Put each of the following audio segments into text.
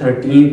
13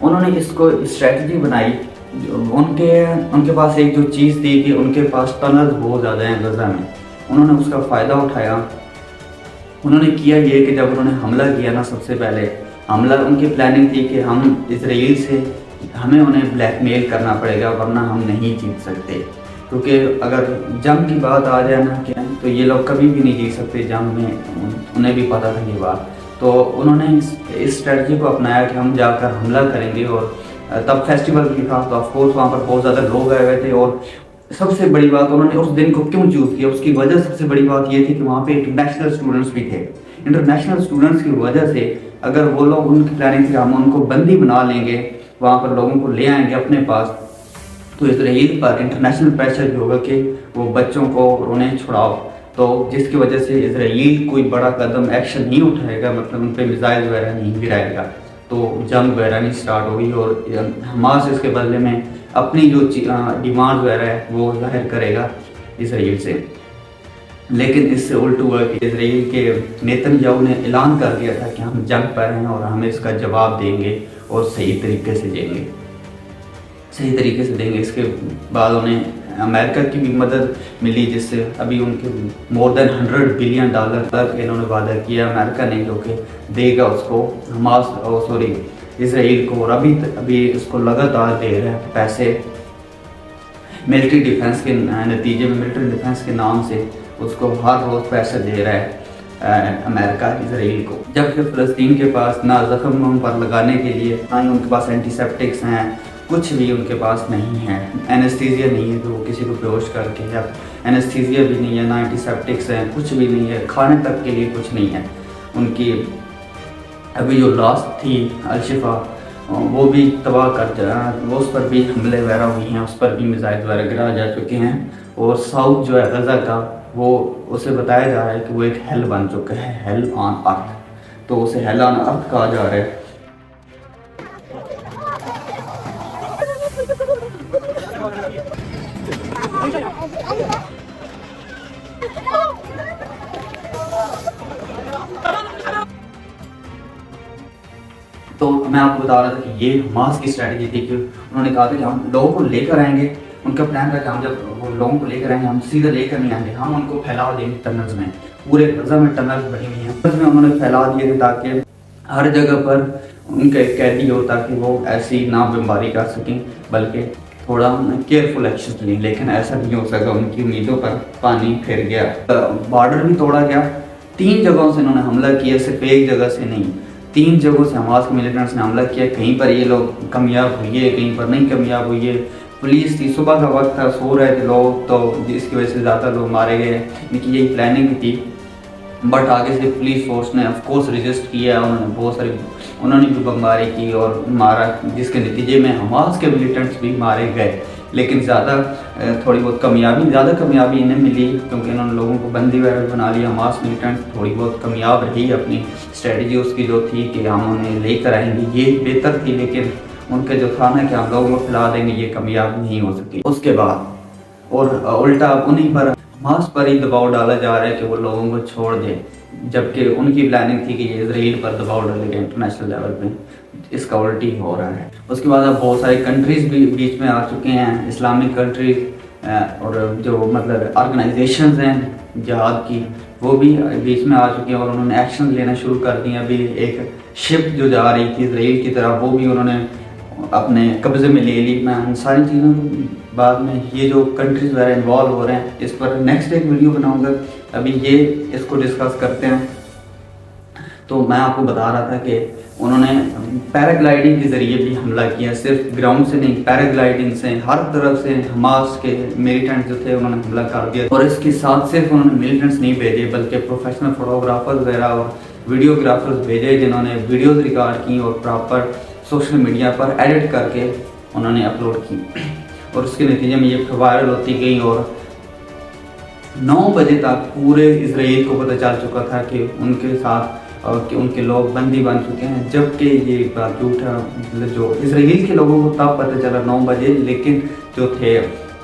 انہوں نے اس کو اسٹریٹجی بنائی، ان کے پاس ایک جو چیز تھی کہ ان کے پاس ٹنل بہت زیادہ ہیں غزہ میں، انہوں نے اس کا فائدہ اٹھایا۔ انہوں نے کیا یہ کہ جب انہوں نے حملہ کیا نا، سب سے پہلے حملہ ان کی پلاننگ تھی کہ ہم اسرائیل سے ہمیں انہیں بلیک میل کرنا پڑے گا ورنہ ہم نہیں جیت سکتے، کیونکہ اگر جنگ کی بات آ جائے نا کہ تو یہ لوگ کبھی بھی نہیں جیت سکتے جنگ میں، انہیں بھی پتہ تھا یہ بات۔ تو انہوں نے اس اسٹریٹجی کو اپنایا کہ ہم جا کر حملہ کریں گے، اور تب فیسٹیول بھی تھا تو آف کورس وہاں پر بہت زیادہ لوگ آئے ہوئے تھے، اور سب سے بڑی بات انہوں نے اس دن کو کیوں چوز کیا، اس کی وجہ سب سے بڑی بات یہ تھی کہ وہاں پہ انٹرنیشنل اسٹوڈنٹس بھی تھے۔ انٹرنیشنل اسٹوڈنٹس کی وجہ سے اگر وہ لوگ، ان کی پلاننگ تھی ہم ان کو بندی بنا لیں گے، وہاں پر لوگوں کو لے آئیں گے اپنے پاس، تو اسرائیل پر انٹرنیشنل پریشر بھی ہوگا کہ وہ بچوں کو اور انہیں چھڑاؤ، تو جس کی وجہ سے اسرائیل کوئی بڑا قدم ایکشن نہیں اٹھائے گا، مطلب ان پہ میزائل وغیرہ نہیں گرائے گا، تو جنگ وغیرہ نہیں سٹارٹ ہوگی، اور حماس اس کے بدلے میں اپنی جو ڈیمانڈ وغیرہ ہے وہ ظاہر کرے گا اسرائیل سے۔ لیکن اس سے الٹ ہوا کہ اسرائیل کے نیتن یاہو نے اعلان کر دیا تھا کہ ہم جنگ پر ہیں اور ہم اس کا جواب دیں گے اور صحیح طریقے سے دیں گے، صحیح طریقے سے دیں گے۔ اس کے بعد انہیں امریکہ کی بھی مدد ملی، جس سے ابھی ان کے مور دین $100 بلین تک انہوں نے وعدہ کیا امریکہ نے، جو کہ دے گا اس کو اسرائیل کو، اور ابھی اس کو لگاتار دے رہا ہے پیسے ملٹری ڈیفنس کے نتیجے میں، ملٹری ڈیفنس کے نام سے اس کو ہر روز پیسے دے رہا ہے امریکہ اسرائیل کو، جبکہ فلسطین کے پاس نہ زخم پر لگانے کے لیے، نہ ہی ان کے پاس اینٹی سیپٹکس ہیں، کچھ بھی ان کے پاس نہیں ہے، اینستھیزیا نہیں ہے تو کسی کو بیہوش کر کے، یا اینستھیزیا بھی نہیں ہے، نہ اینٹی سیپٹکس ہیں، کچھ بھی نہیں ہے، کھانے تک کے لیے کچھ نہیں ہے ان کی۔ ابھی جو لاسٹ تھی الشفا، وہ بھی تباہ وہ اس پر بھی حملے وغیرہ ہوئی ہیں، اس پر بھی میزائل وغیرہ گرا جا چکے ہیں، اور ساؤتھ جو ہے غزہ کا، وہ اسے بتایا جا رہا ہے کہ وہ ایک ہیل بن چکا ہے، ہیل آن ارتھ، تو اسے ہیل آن ارتھ کہا جا رہا ہے۔ تو میں آپ کو بتا رہا تھا کہ یہ حماس کی اسٹریٹجی تھی کہ انہوں نے کہا تھا کہ ہم لوگوں کو لے کر آئیں گے، ان کا پلان تھا کہ ہم جب وہ لوگوں کو لے کر آئیں گے، ہم سیدھے لے کر نہیں آئیں گے، ہم ان کو پھیلا دیں گے ٹنلز میں، پورے غزہ میں ٹنلز بنی ہوئی ہیں، اس میں انہوں نے پھیلا دیے تھے تاکہ ہر جگہ پر ان کا ایک قیدی ہو، تاکہ وہ ایسی نہ بمباری کر سکیں، بلکہ تھوڑا کیئرفل ایکشن لیں، لیکن ایسا نہیں ہو سکا، ان کی امیدوں پر پانی پھر گیا، بارڈر بھی توڑا گیا۔ 3 جگہوں سے انہوں نے حملہ کیا، صرف ایک جگہ سے نہیں، 3 جگہوں سے حماس کے ملیٹنٹس نے حملہ کیا، کہیں پر یہ لوگ کامیاب ہوئی ہے، کہیں پر نہیں کامیاب ہوئی ہے۔ پولیس تھی، صبح کا وقت تھا، سو رہے تھے لوگ، تو جس کی وجہ سے زیادہ لوگ مارے گئے، ان کی یہی پلاننگ تھی، بٹ آگے سے پولیس فورس نے آف کورس ریزسٹ کیا، انہوں نے بھی بمباری کی اور مارا، جس کے نتیجے میں حماس کے ملیٹنٹس بھی مارے گئے، لیکن تھوڑی بہت زیادہ کامیابی انہیں ملی، کیونکہ انہوں نے لوگوں کو بندی وغیرہ بنا لیا۔ حماس ملیٹنٹ تھوڑی بہت کامیاب رہی، اپنی اسٹریٹجی اس کی جو تھی کہ ہم انہیں لے کر آئیں گے، یہ بہتر تھی، لیکن ان کا جو تھا نا کہ ہم لوگوں کو پھیلا دیں گے، یہ کامیاب نہیں ہو سکی۔ اس کے بعد اور الٹا انہیں پر، حماس پر ہی دباؤ ڈالا جا رہا ہے کہ وہ لوگوں کو چھوڑ دیں، جبکہ ان کی پلاننگ تھی کہ یہ اسرائیل پر دباؤ ڈالے گا انٹرنیشنل لیول پہ، اس کا الٹی ہو رہا ہے۔ اس کے بعد اب بہت ساری کنٹریز بھی بیچ میں آ چکے ہیں، اسلامک کنٹریز، اور جو مطلب آرگنائزیشنز ہیں جہاد کی، وہ بھی بیچ میں آ چکی ہیں، اور انہوں نے ایکشن لینا شروع کر دیے۔ ابھی ایک شپ جو جا رہی تھی اسرائیل کی طرف، وہ بھی انہوں نے اپنے قبضے میں لے لی۔ میں ان ساری چیزوں بعد میں یہ جو کنٹریز وغیرہ انوالو ہو رہے ہیں، اس پر نیکسٹ ایک ویڈیو بناؤں گا، ابھی یہ اس کو ڈسکس کرتے ہیں۔ تو میں آپ کو بتا رہا تھا کہ انہوں نے پیراگلائڈنگ کے ذریعے بھی حملہ کیا، صرف گراؤنڈ سے نہیں، پیراگلائڈنگ سے ہر طرف سے حماس کے ملیٹنٹ جو تھے انہوں نے حملہ کر دیا، اور اس کے ساتھ صرف انہوں نے ملیٹنٹس نہیں بھیجے، بلکہ پروفیشنل فوٹوگرافرز وغیرہ اور ویڈیوگرافرز بھیجے، جنہوں نے ویڈیوز ریکارڈ کی اور پراپر سوشل میڈیا پر ایڈٹ کر کے انہوں نے اپلوڈ کی، اور اس کے نتیجے میں یہ وائرل ہوتی گئی، اور 9 بجے تک پورے اسرائیل کو پتہ چل چکا تھا کہ ان کے ساتھ کہ ان کے لوگ بندی بن چکے ہیں، جبکہ یہ بات جھوٹ ہے۔ جو اسرائیل کے لوگوں کو تب پتہ چلا 9 بجے، لیکن جو تھے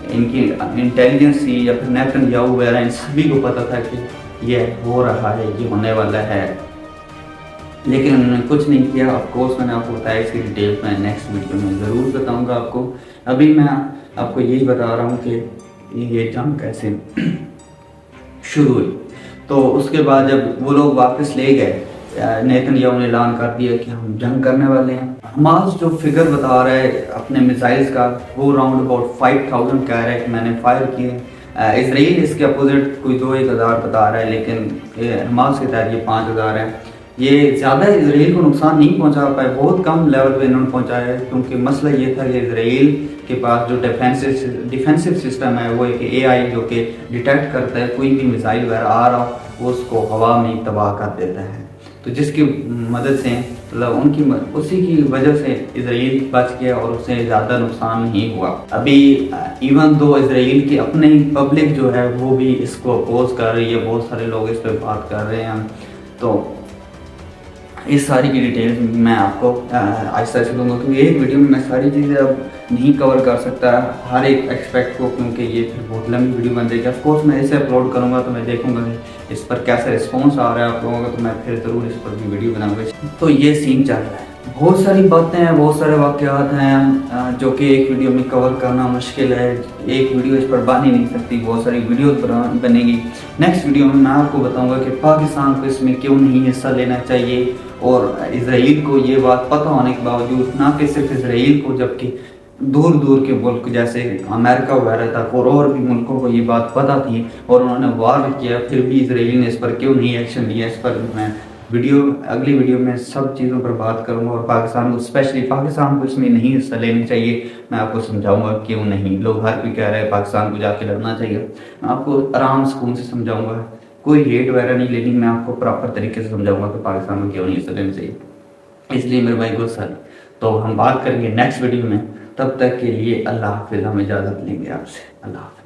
ان کی انٹیلیجنس تھی یا پھر نیتن یاہو وغیرہ، ان سبھی کو پتہ تھا کہ یہ ہو رہا ہے، یہ ہونے والا ہے۔ لیکن انہوں نے کچھ نہیں کیا. آف کورس میں نے آپ کو بتایا اس کی ڈیٹیل میں نیکسٹ ویڈیو میں ضرور بتاؤں گا آپ کو. ابھی میں آپ کو یہی بتا رہا ہوں کہ یہ جنگ کیسے شروع ہوئی. تو اس کے بعد جب وہ لوگ واپس لے گئے, نیتن یاہو نے اعلان کر دیا کہ ہم جنگ کرنے والے ہیں. حماس جو فگر بتا رہا ہے اپنے میزائلز کا, وہ راؤنڈ اباؤٹ 5000 کہہ رہا ہے کہ میں نے فائر کیے. اسرائیل اس کے اپوزٹ کوئی 2-1 ہزار بتا رہا ہے, لیکن حماس کے تحت یہ 5000 ہے. یہ زیادہ اسرائیل کو نقصان نہیں پہنچا پائے, بہت کم لیول پہ انہوں نے پہنچایا ہے, کیونکہ مسئلہ یہ تھا کہ اسرائیل کے پاس جو ڈیفینسو سسٹم ہے وہ ایک اے آئی جو کہ ڈیٹیکٹ کرتا ہے کوئی بھی میزائل وغیرہ آ رہا ہو, وہ اس کو ہوا میں تباہ کر دیتا ہے. تو جس کی مدد سے مطلب اسی کی وجہ سے اسرائیل بچ گیا اور اسے زیادہ نقصان نہیں ہوا. ابھی ایون دو اسرائیل کی اپنی پبلک جو ہے وہ بھی اس کو اپوز کر رہی ہے, بہت سارے لوگ اس پہ بات کر رہے ہیں. تو اس ساری کی ڈیٹیل میں آپ کو آہستہ آہستہ دوں گا, کیونکہ ایک ویڈیو میں ساری چیزیں اب نہیں کور کر سکتا ہر ایک ایکسپیکٹ کو, کیونکہ یہ پھر بہت لمبی ویڈیو بن جائے گی. آف کورس میں اسے اپلوڈ کروں گا تو میں دیکھوں گا کہ اس پر کیسا رسپانس آ رہا ہے آپ لوگوں کا, تو میں پھر ضرور اس پر بھی ویڈیو بناؤں گا. تو یہ سین چل رہا ہے, بہت ساری باتیں ہیں, بہت سارے واقعات ہیں جو کہ ایک ویڈیو میں کور کرنا مشکل ہے. ایک ویڈیو اس پر بن ہی نہیں سکتی, بہت ساری ویڈیوز بنے گی. نیکسٹ ویڈیو میں آپ کو بتاؤں گا کہ پاکستان کو اس میں کیوں نہیں حصہ لینا چاہیے, اور اسرائیل کو یہ بات پتہ ہونے کے باوجود, نہ کہ صرف اسرائیل کو جبکہ دور دور کے ملک جیسے امریکہ وغیرہ تک اور بھی ملکوں کو یہ بات پتہ تھی اور انہوں نے وار کیا, پھر بھی اسرائیل نے اس پر کیوں نہیں ایکشن لیا. اس پر میں اگلی ویڈیو میں سب چیزوں پر بات کروں گا, اور پاکستان کو اسپیشلی پاکستان کو اس میں نہیں حصہ لینا چاہیے. میں آپ کو سمجھاؤں گا کیوں نہیں. لوگ ہر کوئی کہہ رہے ہیں پاکستان کو جا کے لڑنا چاہیے, میں آپ کو آرام سکون سے سمجھاؤں گا, کوئی ہیٹ وغیرہ نہیں, لیکن میں آپ کو پراپر طریقے سے سمجھاؤں گا کہ پاکستان کو کیوں نہیں حصہ لینا چاہیے. اس لیے میرے بھائی غصہ نہیں. تو ہم بات کریں گے نیکسٹ ویڈیو میں, تب تک کے لیے اللہ حافظ. ہم اجازت لیں گے آپ سے. اللہ حافظ.